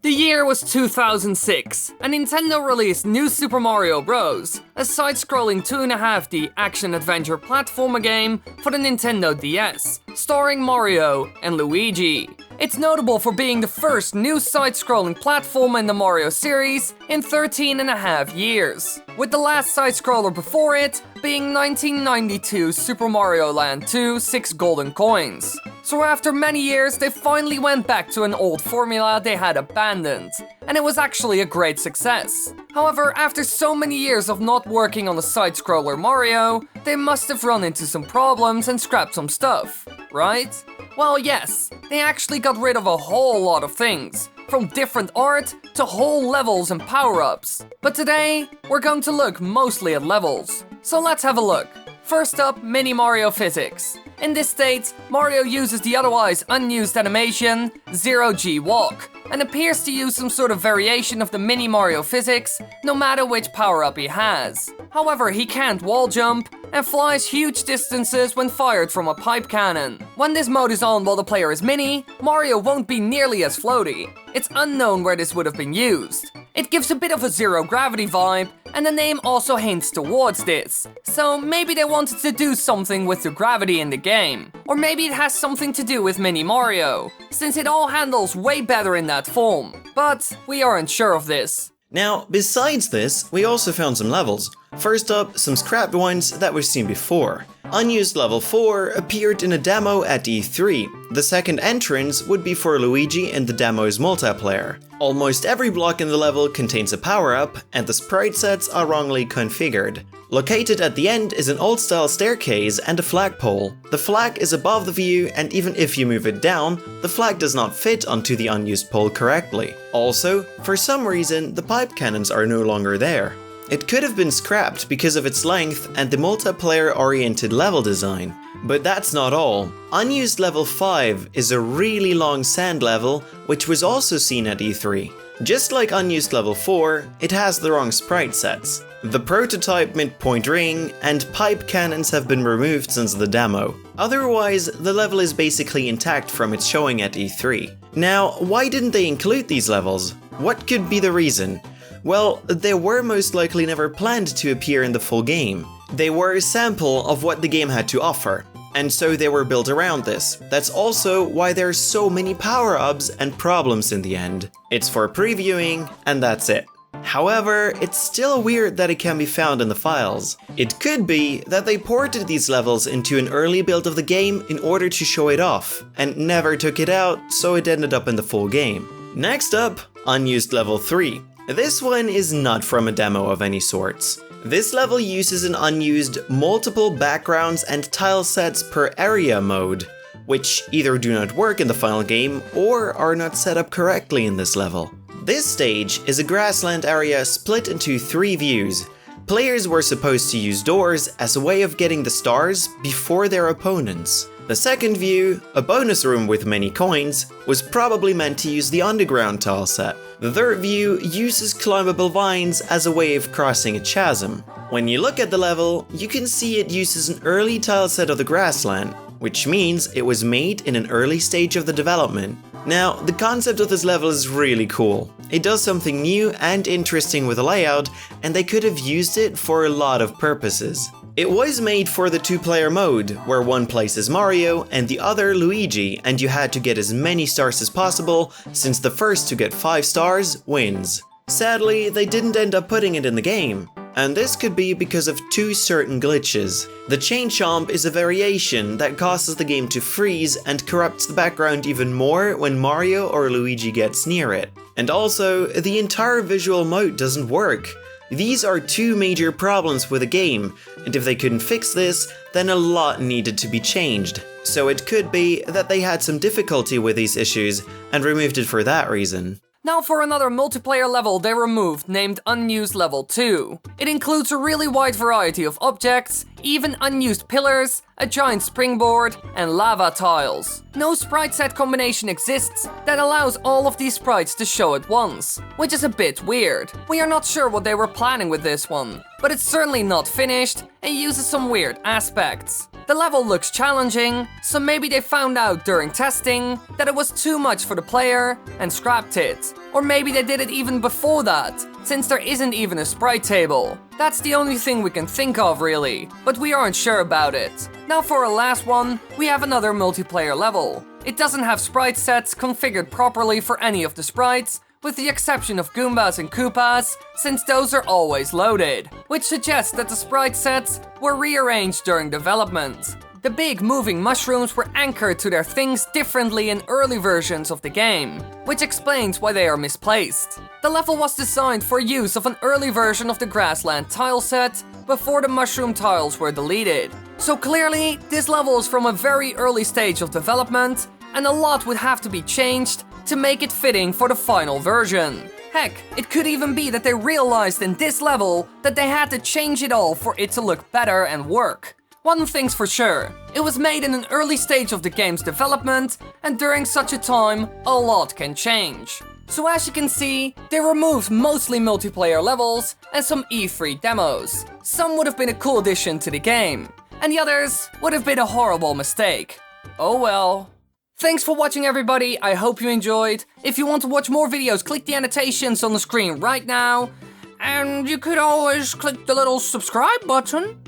The year was 2006, and Nintendo released New Super Mario Bros., a side-scrolling 2.5D action-adventure platformer game for the Nintendo DS, starring Mario and Luigi. It's notable for being the first new side-scrolling platformer in the Mario series in 13.5 years, with the last side-scroller before it being 1992 Super Mario Land 2 6 Golden Coins. So after many years, they finally went back to an old formula they had abandoned, and it was actually a great success. However, after so many years of not working on the side-scroller Mario, they must have run into some problems and scrapped some stuff, right? Well, yes, they actually got rid of a whole lot of things, from different art to whole levels and power-ups. But today, we're going to look mostly at levels. So let's have a look. First up, Mini Mario Physics. In this state, Mario uses the otherwise unused animation, Zero G Walk, and appears to use some sort of variation of the Mini Mario physics, no matter which power-up he has. However, he can't wall jump, and flies huge distances when fired from a pipe cannon. When this mode is on while the player is Mini, Mario won't be nearly as floaty. It's unknown where this would have been used. It gives a bit of a zero-gravity vibe, and the name also hints towards this. So maybe they wanted to do something with the gravity in the game. Or maybe it has something to do with Mini Mario, since it all handles way better in that form. But we aren't sure of this. Now, besides this, we also found some levels. First up, some scrapped ones that we've seen before. Unused level 4 appeared in a demo at E3. The second entrance would be for Luigi in the demo's multiplayer. Almost every block in the level contains a power-up, and the sprite sets are wrongly configured. Located at the end is an old-style staircase and a flagpole. The flag is above the view, and even if you move it down, the flag does not fit onto the unused pole correctly. Also, for some reason, the pipe cannons are no longer there. It could have been scrapped because of its length and the multiplayer-oriented level design. But that's not all. Unused level 5 is a really long sand level, which was also seen at E3. Just like unused level 4, it has the wrong sprite sets. The prototype midpoint ring and pipe cannons have been removed since the demo. Otherwise, the level is basically intact from its showing at E3. Now, why didn't they include these levels? What could be the reason? Well, they were most likely never planned to appear in the full game. They were a sample of what the game had to offer, and so they were built around this. That's also why there are so many power-ups and problems in the end. It's for previewing, and that's it. However, it's still weird that it can be found in the files. It could be that they ported these levels into an early build of the game in order to show it off, and never took it out, so it ended up in the full game. Next up, Unused level 3. This one is not from a demo of any sorts. This level uses an unused multiple backgrounds and tile sets per area mode, which either do not work in the final game or are not set up correctly in this level. This stage is a grassland area split into 3 views. Players were supposed to use doors as a way of getting the stars before their opponents. The second view, a bonus room with many coins, was probably meant to use the underground tile set. The third view uses climbable vines as a way of crossing a chasm. When you look at the level, you can see it uses an early tile set of the grassland, which means it was made in an early stage of the development. Now, the concept of this level is really cool. It does something new and interesting with the layout, and they could have used it for a lot of purposes. It was made for the 2-player mode, where one plays as Mario and the other Luigi, and you had to get as many stars as possible, since the first to get 5 stars wins. Sadly, they didn't end up putting it in the game, and this could be because of 2 certain glitches. The chain chomp is a variation that causes the game to freeze and corrupts the background even more when Mario or Luigi gets near it. And also, the entire visual mode doesn't work. These are 2 major problems with the game, and if they couldn't fix this, then a lot needed to be changed. So it could be that they had some difficulty with these issues and removed it for that reason. Now for another multiplayer level they removed named Unused Level 2. It includes a really wide variety of objects, even unused pillars, a giant springboard, and lava tiles. No sprite set combination exists that allows all of these sprites to show at once, which is a bit weird. We are not sure what they were planning with this one, but it's certainly not finished and uses some weird aspects. The level looks challenging, so maybe they found out during testing that it was too much for the player and scrapped it. Or maybe they did it even before that, since there isn't even a sprite table. That's the only thing we can think of really, but we aren't sure about it. Now for our last one, we have another multiplayer level. It doesn't have sprite sets configured properly for any of the sprites, with the exception of Goombas and Koopas, since those are always loaded, which suggests that the sprite sets were rearranged during development. The big moving mushrooms were anchored to their things differently in early versions of the game, which explains why they are misplaced. The level was designed for use of an early version of the grassland tile set before the mushroom tiles were deleted. So clearly, this level is from a very early stage of development, and a lot would have to be changed to make it fitting for the final version. Heck, it could even be that they realized in this level that they had to change it all for it to look better and work. One thing's for sure, it was made in an early stage of the game's development, and during such a time, a lot can change. So as you can see, they removed mostly multiplayer levels and some E3 demos. Some would have been a cool addition to the game, and the others would have been a horrible mistake. Oh well. Thanks for watching everybody, I hope you enjoyed. If you want to watch more videos, click the annotations on the screen right now. And you could always click the little subscribe button.